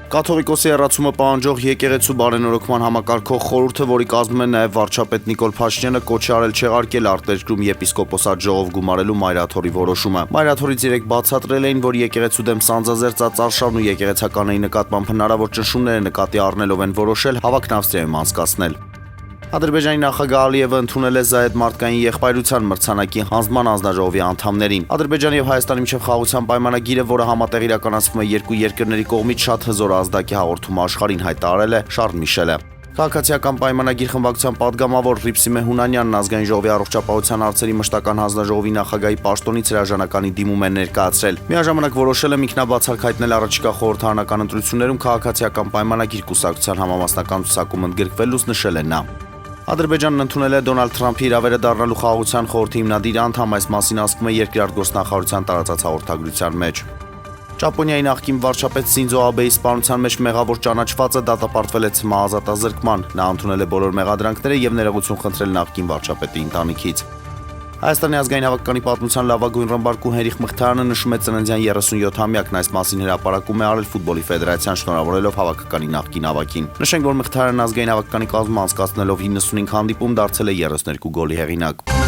Կաթողիկոսի հեռացումը պահանջող եկեղեցու բարենորոգման համակարգող խորհուրդը, որի կազմում է նաև վարչապետ Նիկոլ Փաշինյանը, կոչ է արել չեղարկել արտերկրում եպիսկոպոսատ ժողով գումարելու Մայրաթորի որոշումը։ Մայրաթորից երեկ բացատրել էին, որ եկեղեցու դեմ սանձազերծած արշավն ու եկեղեցականների նկատմամբ հնարավոր ճնշումները նկատի առնելով են որոշել հավաքն Ավստրիայում անցկացնել։ Ադրբեջանի նախագահ Ալիևը ընդունել է Զայեդ մարդկային եղբայրության մրցանակի հանձնման հանձնաժողովի անդամներին։ Ադրբեջանի եւ Հայաստանի միջև խաղաղության պայմանագիրը, որը համատեղ իրականացվում է երկու երկրների կողմից, շատ հզոր ազդակի հաղորդում աշխարհին հայտարարել է Շարլ Միշելը։ Քաղաքացիական պայմանագիր խմբակցության падգամավոր Ռիփսիմե Հունանյանն ազգային ժողովի առողջապահության հարցերի մշտական հանձնաժողովի նախագահի պաշտոնից հրաժարականի դիմում է ներկայացրել։ Միաժամանակ որոշել է ինքնաբացարկ հայտնել առաջիկա խորհրդարանական ընտրություններում քաղաքացիական պայմանագիր կուսակցության համամասնական ցուցակում ընդգրկվելուց նշել է նա։ Ադրբեջանն ընդունել է Դոնալդ Թրամփի իրավերը դառնալու խաղաղության խորհրդի հիմնադիր անդամ, այս մասին ասվում է Երկրագործնախարարության տարածած հաղորդագրության մեջ։ Ճապոնիայի նախկին վարչապետ Սինձո Աբեի սպանության մեջ մեղավոր ճանաչվածը դատապարտվել է ցմահազատազրկման։ Նա ընդունել է բոլոր մեղադրանքները եւ ներողություն խնդրել նախկին վարչապետի ընտանիքից։ Հայաստանի ազգային հավաքականի պատմության լավագույն ռմբարկու Հենրիխ Մխիթարյանը նշում է ծննդյան 37-ամյակն, այս մասին հրապարակում է արել ֆուտբոլի ֆեդերացիան, շնորհավորելով հավաքականի նախկին ավագին։ Նշենք, որ Մխիթարյանն ազգային հավաքականի կազմում անցկացնելով 95 հանդիպում դարձել է 32 գոլի հեղինակ։